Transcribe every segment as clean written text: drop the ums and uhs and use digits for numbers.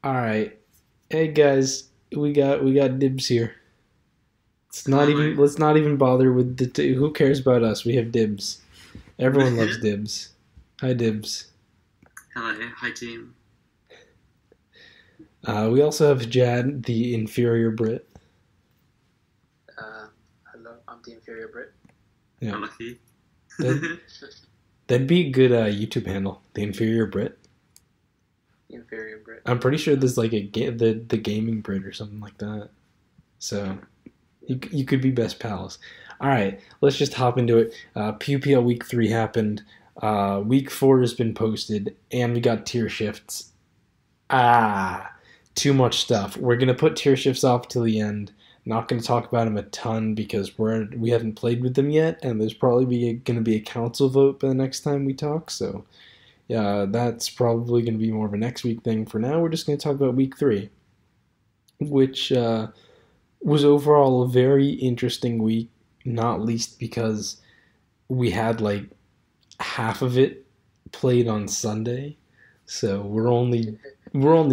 All right. Hey guys, we got Dibs here. It's not even Finally. let's not even bother with who cares about us? We have Dibs. Everyone loves Dibs. Hi Dibs. Hello, hi team. We also have Jad, the inferior Brit. Uh, Hello, I'm the inferior Brit. Yeah. Unlucky. That, that'd be a good YouTube handle, the inferior Brit. The inferior Brit. I'm pretty sure there's like the gaming Brit or something like that. So you could be best pals. All right, let's just hop into it. PUPL Week 3 happened. Week 4 has been posted, and we got tier shifts. Too much stuff. We're gonna put tier shifts off till the end. Not gonna talk about them a ton because we haven't played with them yet, and there's probably gonna be a council vote by the next time we talk. So yeah, that's probably gonna be more of a next week thing. For now, we're just gonna talk about Week 3, which was overall a very interesting week. Not least because we had like half of it played on Sunday, so we're only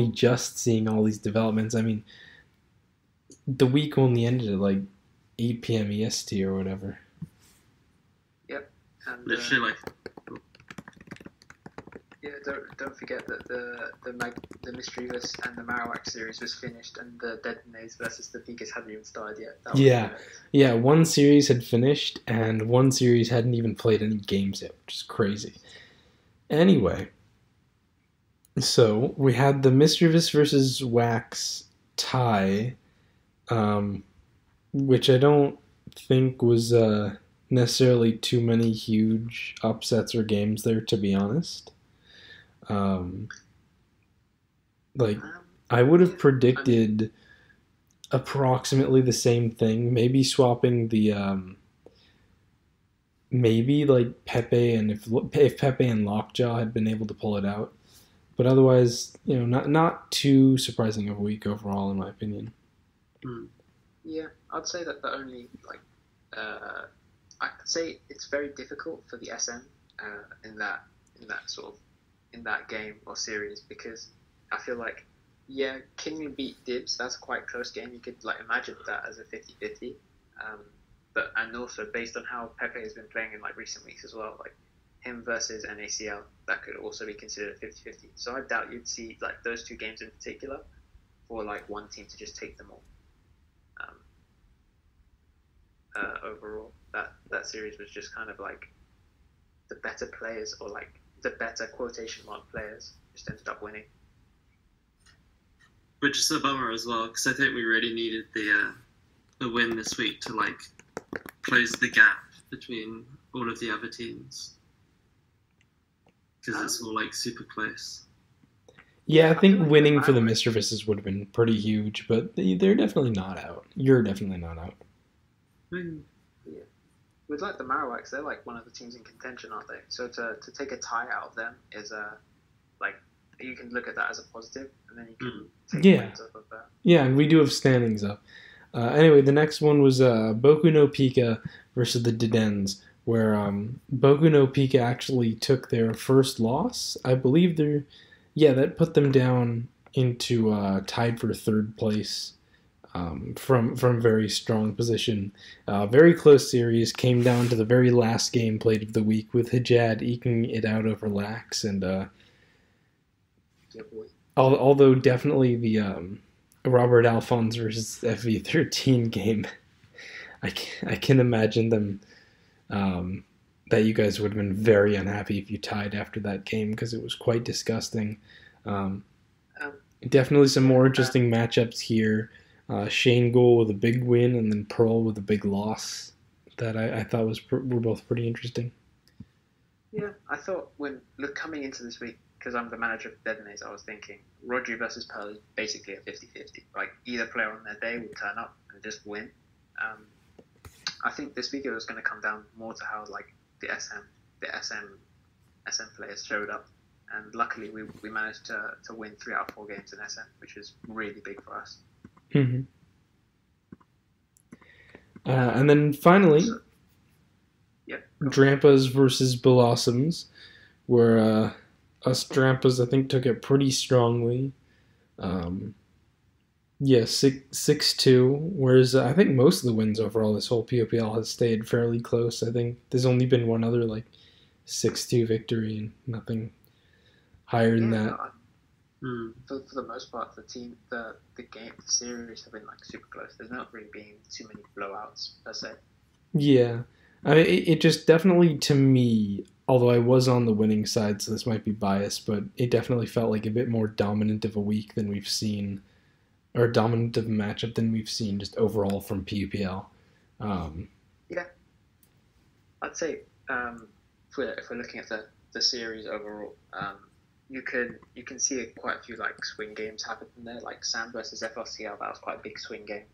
just seeing all these developments. I mean, the week only ended at like 8 p.m. EST or whatever. Yep. And Literally, yeah, don't forget that the Mischievous and the Marowak series was finished, and the Dead Maze versus the Picas hadn't even started yet. That was Yeah, yeah. One series had finished, and one series hadn't even played any games yet, which is crazy. Anyway, so we had the Mischievous versus Wax tie, which I don't think was necessarily too many huge upsets or games there, to be honest. Um, like, I would have yeah. I mean, predicted approximately the same thing, maybe swapping the maybe like Pepe, and if Pepe and Lockjaw had been able to pull it out. But otherwise, not too surprising of a week overall, in my opinion. yeah, I'd say that the only uh, I'd say it's very difficult for the SM in that sort of in that game or series because I feel like yeah, King beat Dibs. That's a quite close game. You could like imagine that as a 50-50. But and also based on how Pepe has been playing in like recent weeks as well, like him versus NACL, that could also be considered 50-50. So I doubt you'd see like those two games in particular for like one team to just take them all. Um, Overall, that series was just kind of like the better players or like the better quotation mark players just ended up winning. which is a bummer as well because I think we really needed the win this week to like close the gap between all of the other teams because it's all like super close. Yeah, I I feel think like winning for the Marowak, Mistresses would have been pretty huge, but they're definitely not out. You're definitely not out. Mm. yeah, with like the Marowaks, they're like one of the teams in contention, aren't they? So to take a tie out of them is like you can look at that as a positive, and then you can take Yeah, wins off of that. yeah, and we do have standings up. Anyway, the next one was Boku no Pika versus the Didens, where Boku no Pika actually took their first loss. I believe that put them down into tied for third place from very strong position. Very close series, came down to the very last game played of the week with Hijad eking it out over Lax, and Yeah, boy. although definitely the Robert Alphonse versus FV13 game, I can imagine them that you guys would have been very unhappy if you tied after that game because it was quite disgusting. Um, Um, Definitely some yeah, more interesting matchups here. Shane Gould with a big win, and then Pearl with a big loss that I thought were both pretty interesting. yeah. I thought when coming into this week, because I'm the manager of Dead Maze, I was thinking Rodri versus Pearl is basically a 50-50. Like either player on their day would turn up and just win. Um, I think this week it was going to come down more to how like the SM players showed up, and luckily we managed to win 3 out of 4 games in SM, which is really big for us. Mm-hmm. And then finally, So, yeah, Drampas versus Blossoms, where us Drampas I think took it pretty strongly. Yeah, 6-2. Whereas I think most of the wins overall this whole POPL has stayed fairly close. I think there's only been one other 6-2 victory and nothing higher than that. For the most part, the series have been super close. There's not really been too many blowouts per se. Yeah, I mean, it just definitely to me, although I was on the winning side, so this might be biased, but it definitely felt like a bit more dominant of a week than we've seen, or dominant of a matchup than we've seen just overall from PUPL. Yeah, I'd say if we're looking at the series overall, you can see quite a few swing games happen there, like Sam versus FLCL. That was quite a big swing game.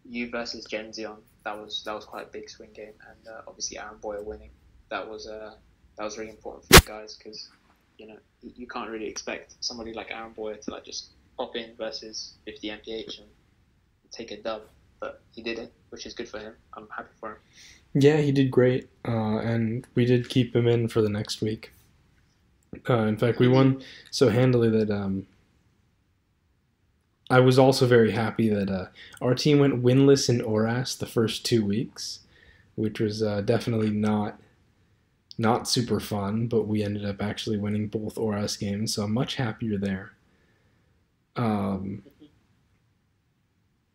You versus Genzion, that was quite a big swing game, and obviously Aaron Boyer winning. That was really important for you guys because you can't really expect somebody like Aaron Boyer to just pop in versus 50 MPH and take a dub, but he did it, which is good for him. I'm happy for him. Yeah, he did great, and we did keep him in for the next week. In fact, we won so handily that I was also very happy that our team went winless in ORAS the first 2 weeks, which was definitely not super fun, but we ended up actually winning both ORAS games, so I'm much happier there.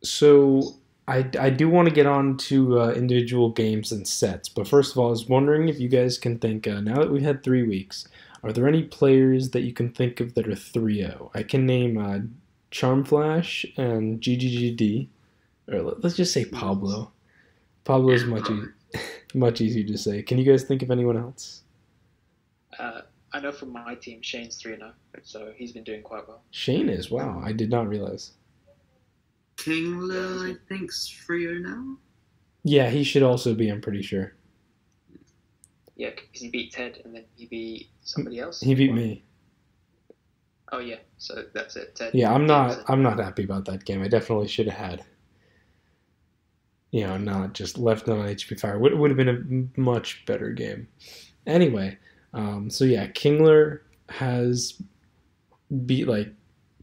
So I do want to get on to individual games and sets, but first of all, I was wondering if you guys can think, now that we've had 3 weeks, are there any players that you can think of that are 3-0? I can name Charmflash and GGGD, or let's just say Pablo. Pablo is much easier to say. Can you guys think of anyone else? I know from my team, Shane's 3-0, so he's been doing quite well. Shane is? Wow, I did not realize. Kingler, I think, is 3-0 now? Yeah, he should also be, I'm pretty sure. Yeah, because he beat Ted, and then he beat somebody else. He beat me. Oh yeah, so that's it. Ted. Yeah, I'm not happy about that game. I definitely should have had, not just left on HP Fire. Would have been a much better game. Anyway, so yeah, Kingler has beat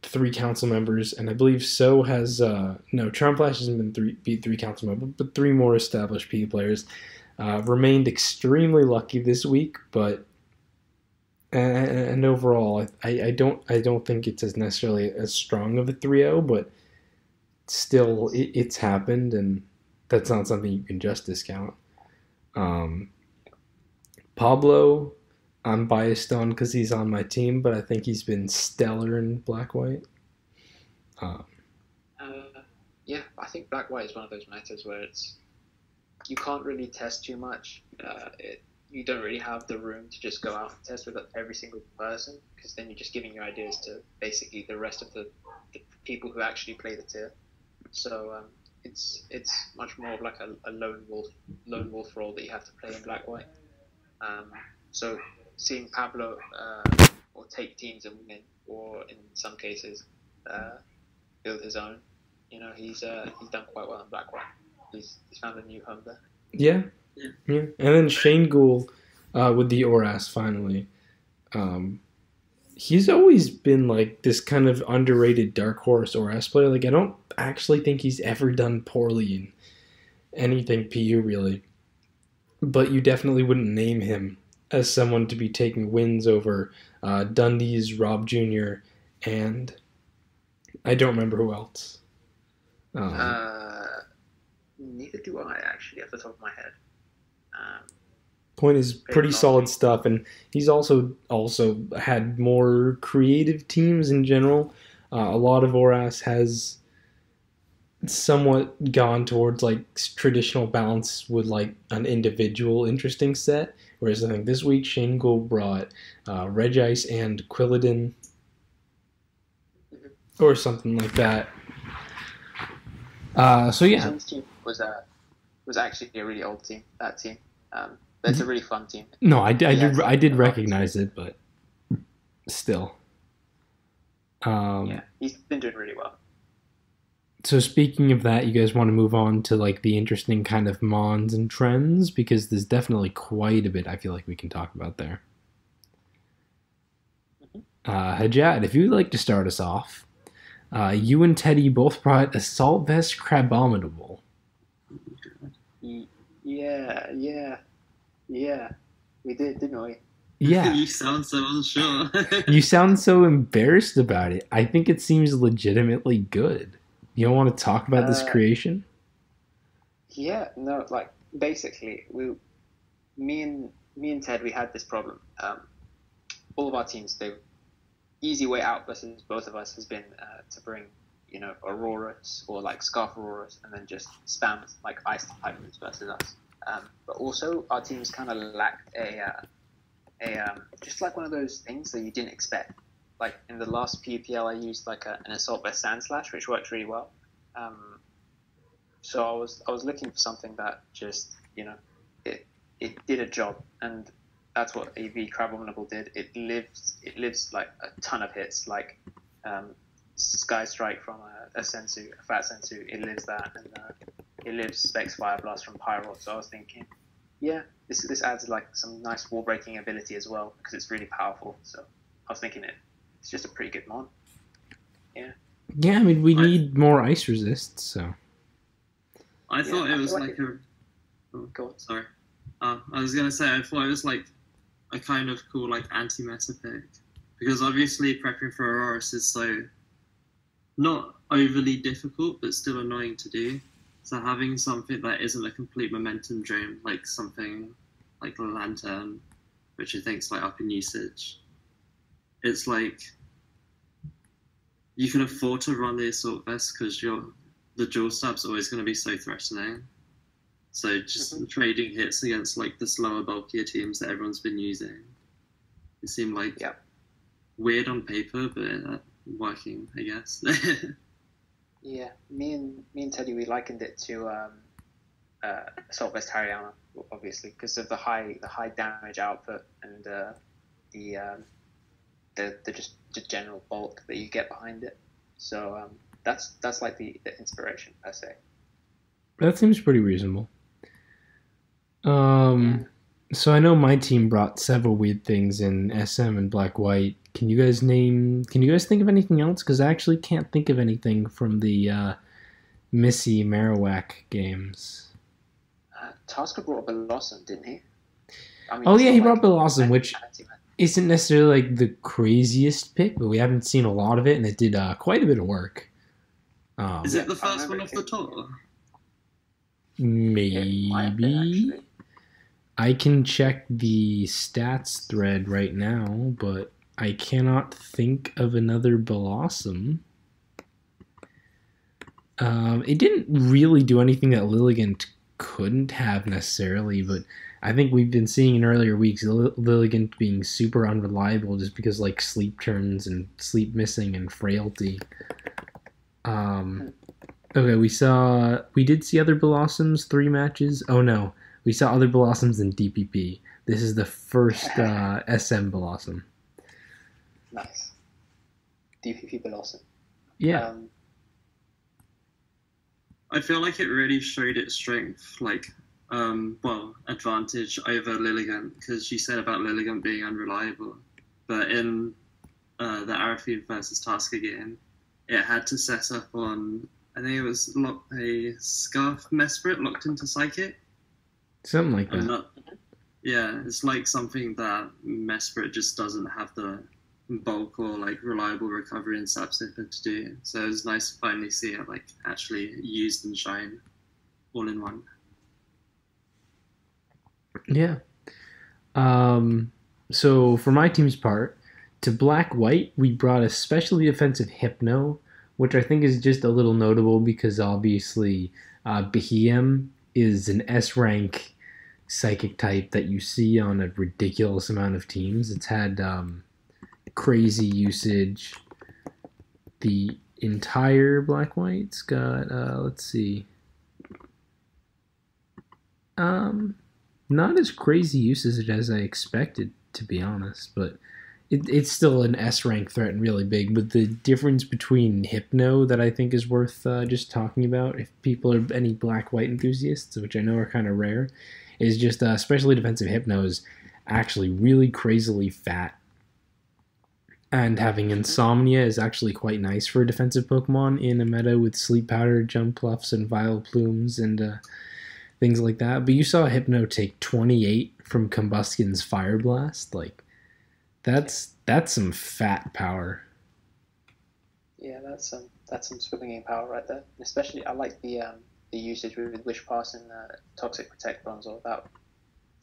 3 council members, and I believe so has Charmflash hasn't been beat 3 council members, but 3 more established P players. Remained extremely lucky this week, but and overall, I don't think it's as necessarily as strong of a 3-0, but still, it's happened, and that's not something you can just discount. Pablo, I'm biased on because he's on my team, but I think he's been stellar in Black-White. Yeah, I think Black-White is one of those matters where you can't really test too much. You don't really have the room to just go out and test with every single person, because then you're just giving your ideas to basically the rest of the people who actually play the tier. So it's much more of a lone wolf role that you have to play in Black-White. So seeing Pablo or take teams and win, or in some cases build his own, he's done quite well in Black-White. He's found a new home there. Yeah. And then Shane Gould with the ORAS finally. He's always been this kind of underrated dark horse ORAS player. I don't actually think he's ever done poorly in anything PU really. But you definitely wouldn't name him as someone to be taking wins over Dundee's, Rob Jr., and I don't remember who else. Neither do I, actually, off the top of my head. Point is pretty solid stuff, and he's also had more creative teams in general. A lot of ORAS has somewhat gone towards traditional balance with an individual interesting set, whereas I think this week Shane Gould brought Regice and Quilladin or something like that. So yeah, Shane's team was actually a really old team. That team, that's a really fun team. No, I did recognize it, but still. Yeah, he's been doing really well. So speaking of that, you guys want to move on to the interesting kind of mons and trends, because there's definitely quite a bit I feel like we can talk about there. Hajat, if you'd like to start us off, you and Teddy both brought Assault Vest Crabominable. Yeah. We did, didn't we? Yeah. You sound so unsure. You sound so embarrassed about it. I think it seems legitimately good. You don't want to talk about this creation? Yeah, no, like basically, me and Ted, we had this problem. All of our teams, the easy way out versus both of us has been to bring, Auroras or like Scarf Auroras, and then just spam like Ice Titans versus us. But also, our teams kind of lacked a just like one of those things that you didn't expect. Like in the last PPL, I used like an Assault Vest Sand Slash, which worked really well. So I was looking for something that just it did a job, and that's what AV Crabominable did. It lives like a ton of hits, like Sky Strike from a Sensu, a Fat Sensu. It lives that, and it lives Specs Fire Blast from Pyro. So I was thinking, yeah, this adds like some nice wall breaking ability as well because it's really powerful. So I was thinking it's just a pretty good mod. Yeah. Yeah, I mean we need more ice resist, so. I thought it was like a. Oh, go on. Sorry. I was gonna say I thought it was like a kind of cool like anti-meta pick because obviously prepping for Auroras is so not overly difficult but still annoying to do. So having something that isn't a complete momentum drain, like something like a Lantern, which I think is like up in usage, it's like you can afford to run the Assault Vest because the dual stab's always going to be so threatening. So just trading hits against like the slower, bulkier teams that everyone's been using, it seemed like weird on paper, but working, I guess. Yeah, me and Teddy, we likened it to Assault Vest Hariyama, obviously, because of the high damage output and the just general bulk that you get behind it. So that's like the inspiration per se. That seems pretty reasonable. So I know my team brought several weird things in SM and Black White. Can you guys think of anything else? Because I actually can't think of anything from the Missy Marowak games. Tasker brought a Blossom, didn't he? I mean, he brought Blossom, which isn't necessarily like the craziest pick, but we haven't seen a lot of it, and it did quite a bit of work. Is it the first one off the tour? Maybe. I can check the stats thread right now, but I cannot think of another Blossom. It didn't really do anything that Lilligant couldn't have necessarily, but I think we've been seeing in earlier weeks Lilligant being super unreliable just because like sleep turns and sleep missing and frailty. Okay, we did see other Blossoms, 3 matches. Oh no, we saw other Blossoms in DPP. This is the first SM Blossom. Nice. DPP Blossom. Yeah. I feel like it really showed its strength, like, advantage over Lilligant, because you said about Lilligant being unreliable. But in the Arafine versus Tasker game, it had to set up on, I think it was a Scarf Mesprit locked into Psychic. Something like that. Yeah, it's like something that Mesprit just doesn't have the bulk or like reliable recovery and Sapsipper to do. So it was nice to finally see it like actually used and shine all in one. Yeah. So for my team's part, to Black White, we brought a specially defensive Hypno, which I think is just a little notable because obviously Behem is an S-rank psychic type that you see on a ridiculous amount of teams. It's had crazy usage. The entire Black White's got, let's see, not as crazy usage as I expected, to be honest, but it's still an S-rank threat and really big. But the difference between Hypno that I think is worth just talking about, if people are any Black-White enthusiasts, which I know are kind of rare, is just especially defensive Hypno is actually really crazily fat. And having Insomnia is actually quite nice for a defensive Pokemon in a meta with Sleep Powder, Jumpluffs, and Vileplumes and things like that. But you saw Hypno take 28 from Combustion's Fire Blast. Like, that's some fat power. Yeah, that's some swinging power right there. Especially, I like the usage with Wish Pass and Toxic Protect Bronzor.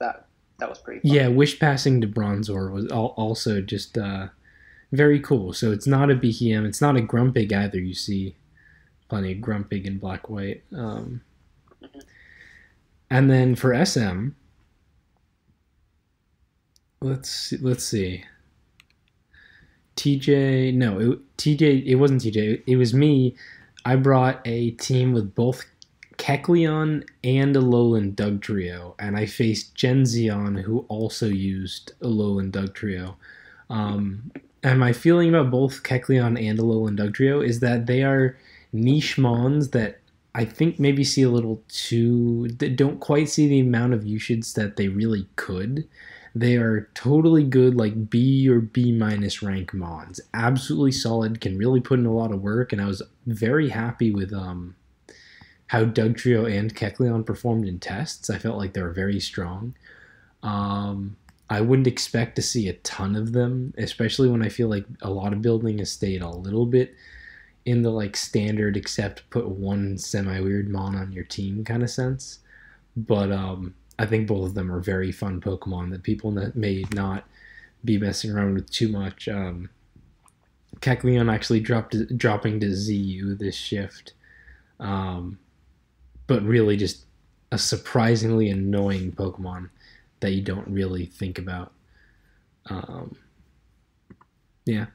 That was pretty fun. Yeah, Wish Passing to Bronzor was also just very cool. So it's not a BKM, it's not a Grumpig either. You see plenty of Grumpig in Black White. And then for SM, let's see. It wasn't TJ. It was me. I brought a team with both Kecleon and Alolan Dugtrio, and I faced Genzion, who also used Alolan Dugtrio. And my feeling about both Kecleon and Alolan Dugtrio is that they are niche mons that I think maybe see a little too... don't quite see the amount of usage that they really could. They are totally good, like B or B minus rank mons. Absolutely solid, can really put in a lot of work, and I was very happy with how Dugtrio and Kecleon performed in tests. I felt like they were very strong. I wouldn't expect to see a ton of them, especially when I feel like a lot of building has stayed a little bit in the like standard except put one semi-weird mon on your team kind of sense. But I think both of them are very fun Pokemon that people may not be messing around with too much. Kecleon actually dropping to ZU this shift. But really just a surprisingly annoying Pokemon that you don't really think about. Yeah.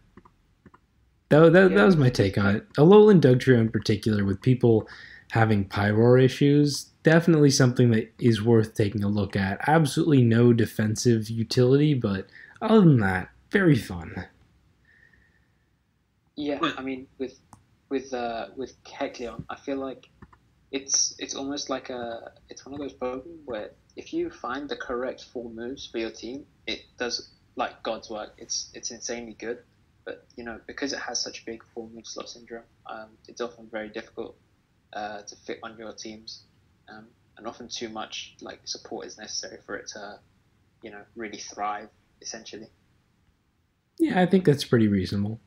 That was my take on it. Alolan Dugtrio in particular, with people having Pyroar issues, definitely something that is worth taking a look at. Absolutely no defensive utility, but other than that, very fun. Yeah, I mean, with Kecleon, I feel like it's almost like it's one of those Pokemon where if you find the correct 4 moves for your team, it does like God's work. It's insanely good, but because it has such big 4 move slot syndrome, it's often very difficult to fit on your teams, and often too much like support is necessary for it to really thrive essentially. Yeah, I think that's pretty reasonable.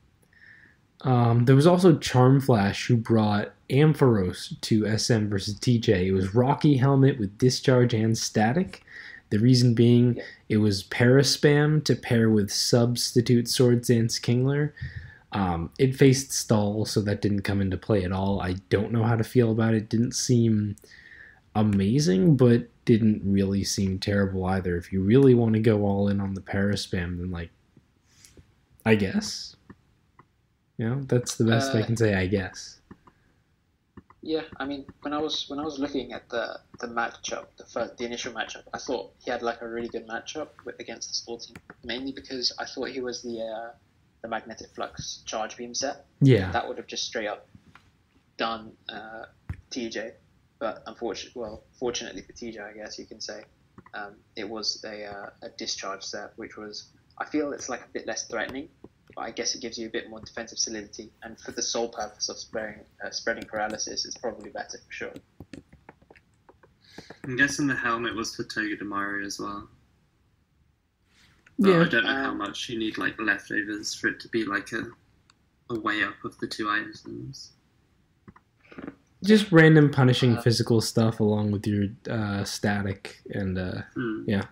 There was also Charmflash, who brought Ampharos to SM versus TJ. It was Rocky Helmet with Discharge and Static. The reason being, it was Paraspam to pair with Substitute Swords Dance Kingler. It faced Stall, so that didn't come into play at all. I don't know how to feel about it. Didn't seem amazing, but didn't really seem terrible either. If you really want to go all in on the Paraspam, then I guess. That's the best I can say, I guess. Yeah, I mean, when I was looking at the matchup, the initial matchup, I thought he had like a really good matchup against the Stall team, mainly because I thought he was the Magnetic Flux Charge Beam set. Yeah, that would have just straight up done TJ. But fortunately for TJ, I guess you can say, it was a Discharge set, which was, I feel it's like a bit less threatening. But I guess it gives you a bit more defensive solidity, and for the sole purpose of spreading paralysis, it's probably better for sure. I'm guessing the helmet was for Togedemaru as well. Yeah. I don't know how much you need leftovers for it to be like a way up of the 2 items. Just random punishing physical stuff along with your static and yeah.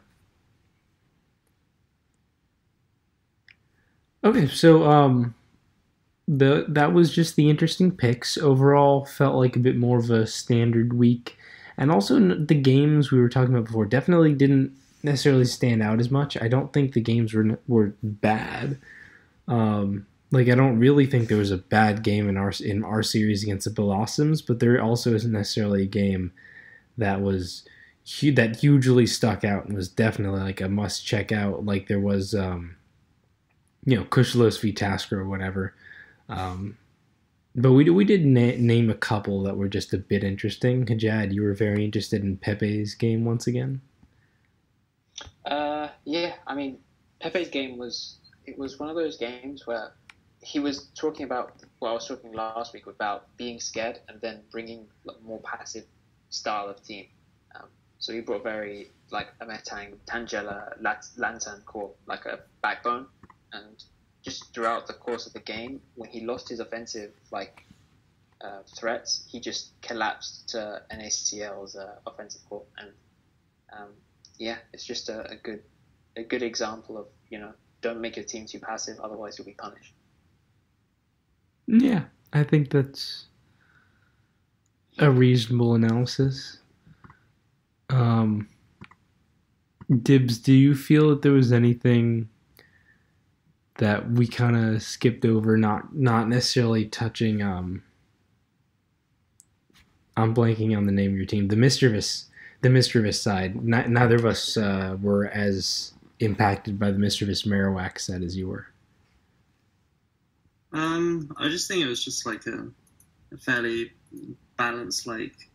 Okay, so that was just the interesting picks. Overall, felt like a bit more of a standard week, and also the games we were talking about before definitely didn't necessarily stand out as much. I don't think the games were bad. I don't really think there was a bad game in our series against the Blossoms, but there also isn't necessarily a game that was that hugely stuck out and was definitely a must check out. Like there was. Kushlos v Tasker or whatever. But we did name a couple that were just a bit interesting. Hajad, you were very interested in Pepe's game once again? Yeah, I mean, Pepe's game was it was one of those games where he was talking about what I was talking last week about being scared and then bringing like, more passive style of team. So he brought very like a Metang, Tangela, Lantern core, like a backbone, and just throughout the course of the game, when he lost his offensive threats, he just collapsed to NACL's offensive core, and it's just a good example of don't make your team too passive, otherwise you'll be punished. Yeah, I think that's a reasonable analysis. Dibs, do you feel that there was anything that we kind of skipped over, not necessarily touching? I'm blanking on the name of your team. The mischievous side. Neither of us were as impacted by the mischievous Marowak set as you were. I just think it was just like a fairly balanced, like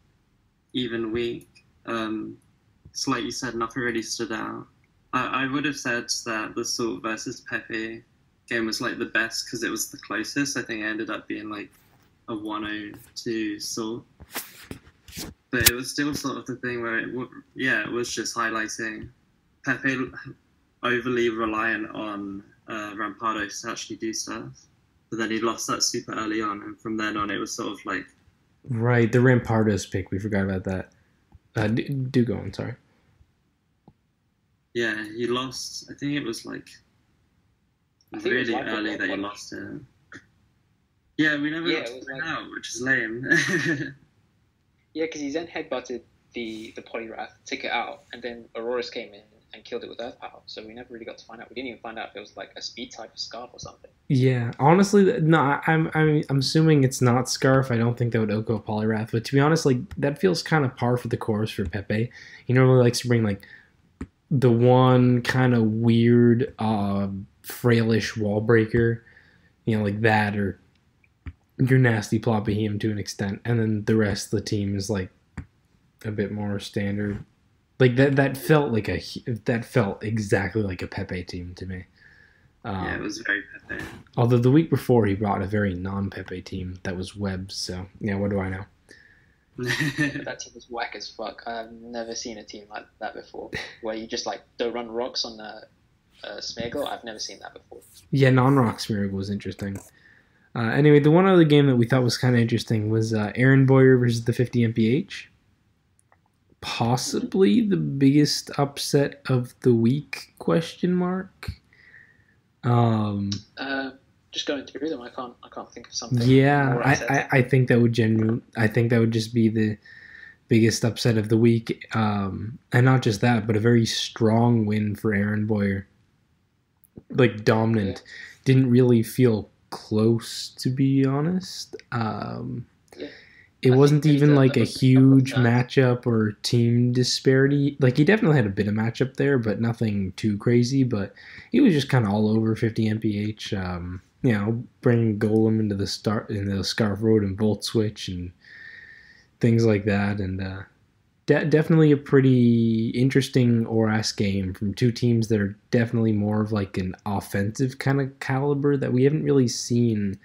even week. So like you said, nothing really stood out. I would have said that the Salt versus Pepe game was like the best because it was the closest. I think it ended up being like a 1-0 to Salt. But it was still sort of the thing where it was just highlighting Pepe overly reliant on Rampardos to actually do stuff. But then he lost that super early on, and from then on it was sort of like... Right, the Rampardos pick, we forgot about that. Do go on, sorry. Yeah, he lost, I think it was like really early that he lost it. Yeah, we never got to find out, which is lame. Yeah, because he then headbutted the Poliwrath, took it out, and then Auroras came in and killed it with Earth Power. So we never really got to find out. We didn't even find out if it was like a speed type of Scarf or something. Yeah, honestly, no. I'm assuming it's not Scarf. I don't think that would Oko Poliwrath. But to be honest, like that feels kind of par for the course for Pepe. He normally likes to bring like the one kind of weird, frailish wall breaker, like that, or your nasty plot behemoth to an extent, and then the rest of the team is like a bit more standard. Like that felt exactly like a Pepe team to me. Yeah, it was very Pepe. Although the week before he brought a very non-Pepe team that was Webbs, so yeah, what do I know? That team was whack as fuck. I've never seen a team like that before, where you just like don't run rocks on Smeargle. I've never seen that before. Yeah, non-rock Smeargle was interesting. Anyway, the one other game that we thought was kind of interesting was Aaron Boyer versus the 50 MPH. Possibly the biggest upset of the week? ? Just going through them, I can't think of something. Yeah, I think that would just be the biggest upset of the week, and not just that, but a very strong win for Aaron Boyer. Like dominant, didn't really feel close, to be honest. It wasn't even like a huge matchup or team disparity. Like he definitely had a bit of matchup there, but nothing too crazy. But he was just kind of all over 50 MPH. Bringing Golem into the Scarf Road and Volt Switch and things like that. And definitely a pretty interesting ORAS game from two teams that are definitely more of like an offensive kind of caliber that we haven't really seen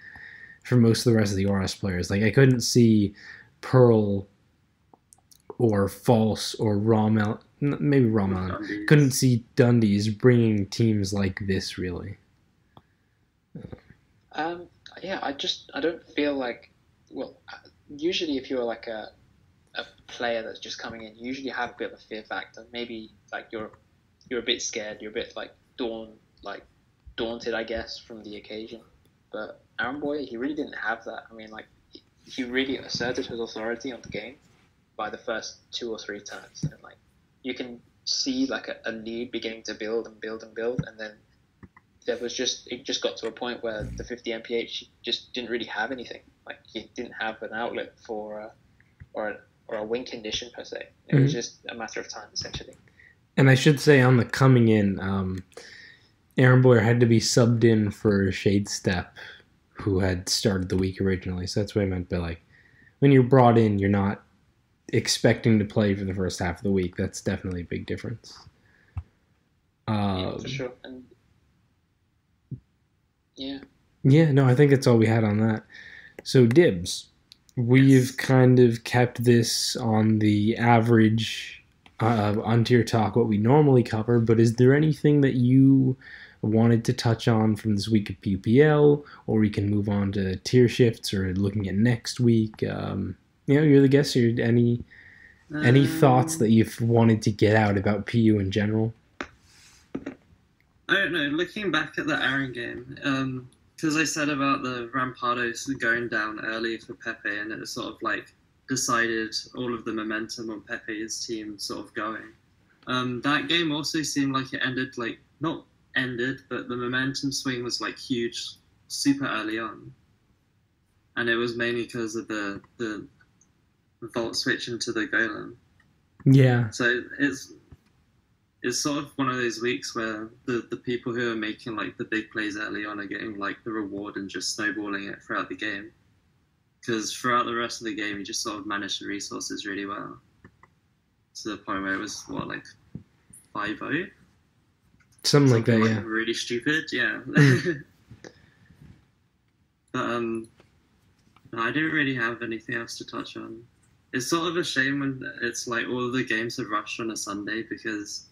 for most of the rest of the ORAS players. Like I couldn't see Pearl or False or Rommel, maybe Rommel. Couldn't see Dundee's bringing teams like this really. I don't feel like, usually if you're like a player that's just coming in, you usually have a bit of a fear factor. Maybe like you're a bit scared, you're a bit like daunted, I guess, from the occasion. But Aaron Boyer, he really didn't have that. I mean, like he really asserted his authority on the game by the first 2 or 3 turns, and like you can see like a lead beginning to build, and then it just got to a point where the 50 MPH just didn't really have anything. Like he didn't have an outlet for or a win condition per se. It was just a matter of time essentially. And I should say on the coming in, Aaron Boyer had to be subbed in for Shade Step, who had started the week originally. So that's what I meant by like when you're brought in, you're not expecting to play for the first half of the week. That's definitely a big difference. Yeah, for sure. Yeah. Yeah, no, I think that's all we had on that. So, Dibs, we've kind of kept this on the average Untier talk, what we normally cover, but is there anything that you wanted to touch on from this week of PPL, or we can move on to tier shifts or looking at next week? You're the guest here. Any thoughts that you've wanted to get out about PU in general? I don't know. Looking back at the Aaron game, because I said about the Rampados going down early for Pepe, and it sort of like decided all of the momentum on Pepe's team sort of going. That game also seemed like it ended like not ended, but the momentum swing was like huge, super early on, and it was mainly because of the Vault switch into the Golem. Yeah. So it's sort of one of those weeks where the people who are making like the big plays early on are getting like the reward and just snowballing it throughout the game. Because throughout the rest of the game, you just sort of managed the resources really well. To the point where it was, what, like 5-0? Something like that, yeah. Really stupid, yeah. But I didn't really have anything else to touch on. It's sort of a shame when it's like all of the games are rushed on a Sunday because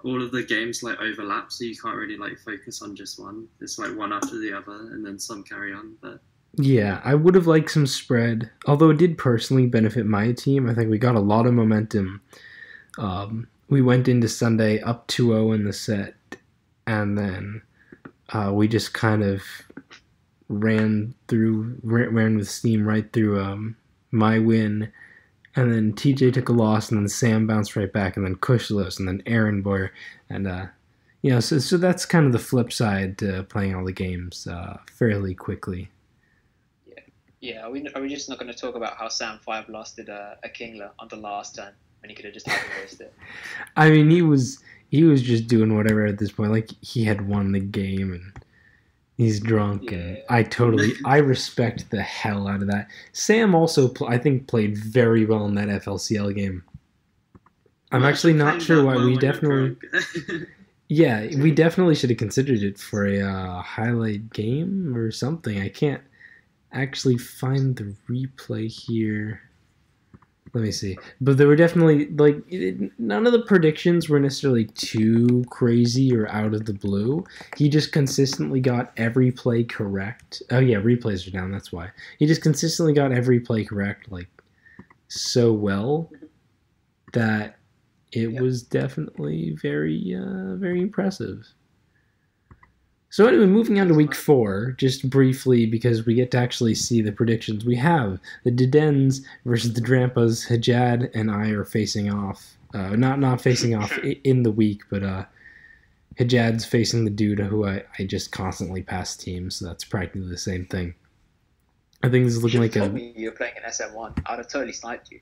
all of the games like overlap, so you can't really like focus on just one. It's like one after the other, and then some carry on. But yeah, I would have liked some spread, although it did personally benefit my team. I think we got a lot of momentum. We went into Sunday up 2-0 in the set, and then we just kind of ran with steam right through my win, and then TJ took a loss, and then Sam bounced right back, and then Kushlos, and then Aaron Boyer, and so that's kind of the flip side to playing all the games fairly quickly. Yeah. Are we just not going to talk about how Sam 5 lasted a Kingler on the last turn when he could have just had to waste it? I mean, he was just doing whatever at this point. Like, he had won the game, and he's drunk, and I respect the hell out of that. Sam also, I think, played very well in that FLCL game. I'm actually not sure why we definitely... Yeah, we definitely should have considered it for a highlight game or something. I can't actually find the replay here. Let me see. But there were definitely, like, none of the predictions were necessarily too crazy or out of the blue. He just consistently got every play correct. Oh, yeah, replays are down, that's why. He just consistently got every play correct, like, so well that it was definitely very, very impressive. So anyway, moving on to week 4, just briefly, because we get to actually see the predictions. We have the Didens versus the Drampas. Hajad and I are facing off. Not facing off in the week, but Hajad's facing the dude who I just constantly pass teams, so that's practically the same thing. I think this is looking like told me you were playing an SM1. I'd have totally sniped you.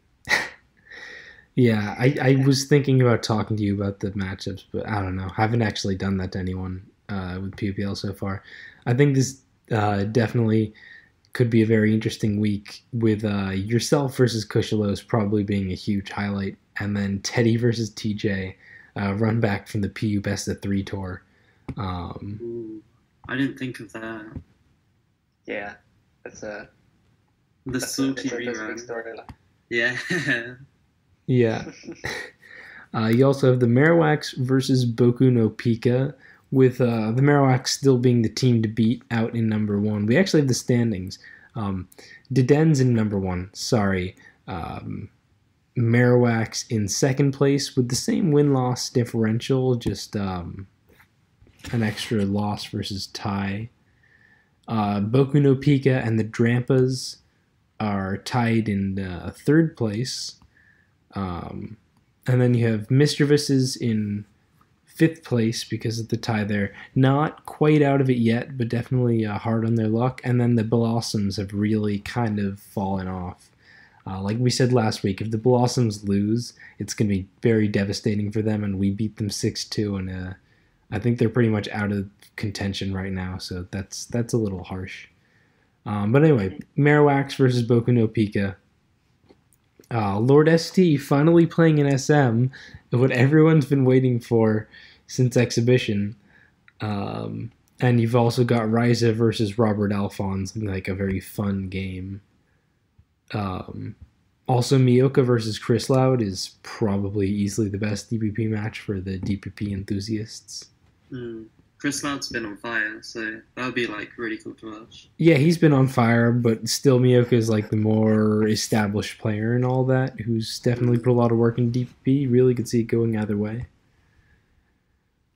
Yeah, I was thinking about talking to you about the matchups, but I don't know. I haven't actually done that to anyone with PPL so far. I think this definitely could be a very interesting week with yourself versus Kushalos probably being a huge highlight, and then Teddy versus TJ, run back from the PU Best of 3 tour. Ooh, I didn't think of that. Yeah, that's the salty rerun. Yeah. Yeah. You also have the Marowaks versus Boku no Pika, with the Marowaks still being the team to beat out in number 1. We actually have the standings. Diden's in number 1. Sorry. Marowaks in second place with the same win-loss differential, just an extra loss versus tie. Boku no Pika and the Drampas are tied in third place. And then you have Mischievouses in 5th place because of the tie there. Not quite out of it yet, but definitely hard on their luck. And then the Blossoms have really kind of fallen off. Like we said last week, if the Blossoms lose, it's going to be very devastating for them, and we beat them 6-2, and I think they're pretty much out of contention right now, so that's a little harsh. But anyway, Marowaks versus Boku no Pika. Lord ST finally playing an SM, what everyone's been waiting for since exhibition. And you've also got Ryza versus Robert Alphonse, like a very fun game. Also, Miyoka versus Chris Loud is probably easily the best DPP match for the DPP enthusiasts. Chris Loud's been on fire, so that would be like really cool to watch. Yeah, he's been on fire, but still Miyoka is like the more established player and all that, who's definitely put a lot of work in DPP. Really could see it going either way.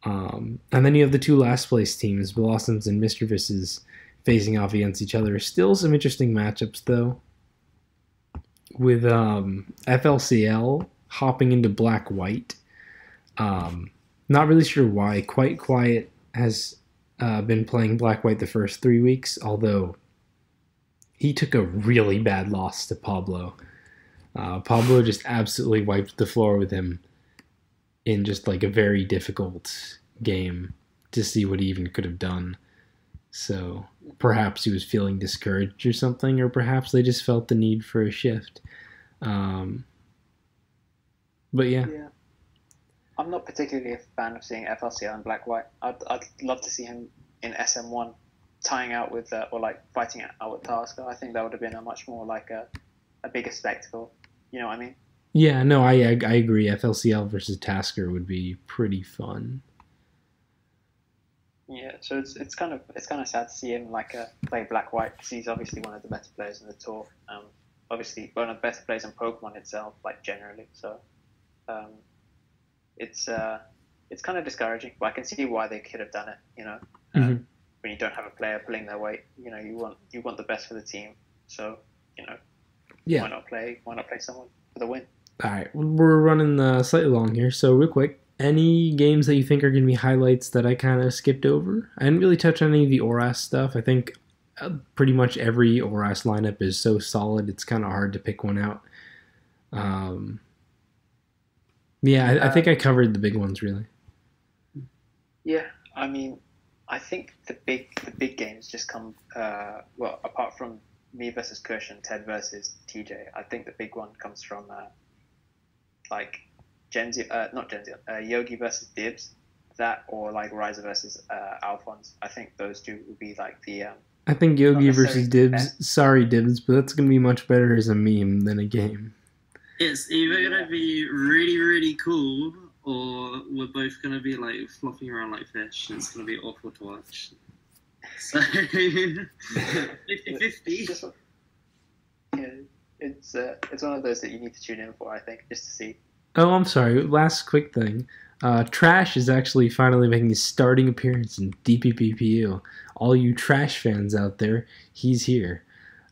And then you have the two last place teams, Blossoms and Mistrevises, facing off against each other. Still some interesting matchups though. With FLCL hopping into Black-White. Not really sure why. Quite Quiet has been playing Black-White the first 3 weeks, although he took a really bad loss to Pablo. Pablo just absolutely wiped the floor with him in just like a very difficult game to see what he even could have done. So perhaps he was feeling discouraged or something, or perhaps they just felt the need for a shift. But yeah. I'm not particularly a fan of seeing FLCL and Black-White. I'd love to see him in SM1 tying out with, or like fighting out with Tasker. I think that would have been a much more like a bigger spectacle. You know what I mean? Yeah, no, I agree. FLCL versus Tasker would be pretty fun. Yeah, so it's kind of sad to see him like play Black-White, because he's obviously one of the better players in the tour. Obviously one of the better players in Pokemon itself, like generally. So it's kind of discouraging, but I can see why they could have done it. You know, when you don't have a player pulling their weight, you know, you want the best for the team. So you know, why not play someone for the win? All right, we're running slightly long here, so real quick. Any games that you think are going to be highlights that I kind of skipped over? I didn't really touch on any of the ORAS stuff. I think pretty much every ORAS lineup is so solid, it's kind of hard to pick one out. I think I covered the big ones, really. Yeah, I mean, I think the big games just come, apart from me versus Kush and Ted versus TJ, I think the big one comes from, Yogi versus Dibs, that, or like Ryza versus Alphonse. I think those two would be like the. I think Yogi versus Dibs. Sorry, Dibs, but that's gonna be much better as a meme than a game. It's either gonna be really, really cool, or we're both gonna be like flopping around like fish, and it's gonna be awful to watch. So 50-50. Yeah, it's one of those that you need to tune in for, I think, just to see. Oh, I'm sorry. Last quick thing. Trash is actually finally making his starting appearance in DPPPU. All you Trash fans out there, he's here.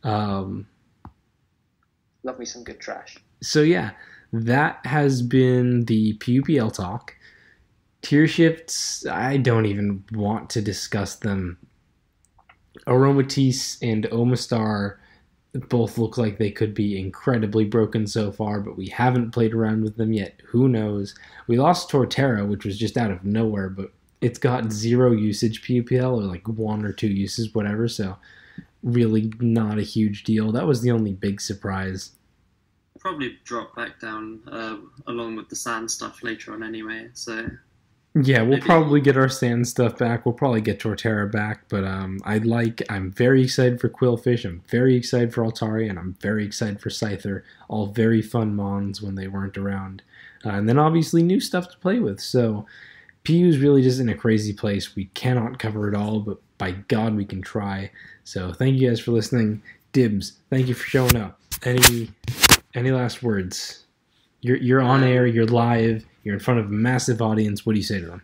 Love me some good Trash. So yeah, that has been the PUPL talk. Tier shifts, I don't even want to discuss them. Aromatisse and Omastar both look like they could be incredibly broken so far, but we haven't played around with them yet. Who knows? We lost Torterra, which was just out of nowhere, but it's got 0 usage PUPL, or like 1 or 2 uses, whatever, so really not a huge deal. That was the only big surprise. Probably drop back down along with the sand stuff later on anyway, so... Yeah, we'll probably get our sand stuff back. We'll probably get Torterra back, but I'm very excited for Quillfish, I'm very excited for Altari, and I'm very excited for Scyther. All very fun mons when they weren't around. And then obviously new stuff to play with. So PU is really just in a crazy place. We cannot cover it all, but by God we can try. So thank you guys for listening. Dibs, thank you for showing up. Any last words? You're on air, you're live. You're in front of a massive audience. What do you say to them?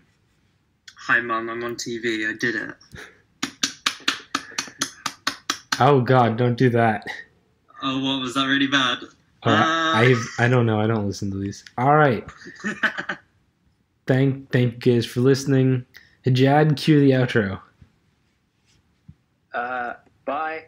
Hi, Mum. I'm on TV. I did it. Oh, God. Don't do that. Oh, what? Was that really bad? I don't know. I don't listen to these. All right. Thank you guys for listening. Hajad, cue the outro. Bye.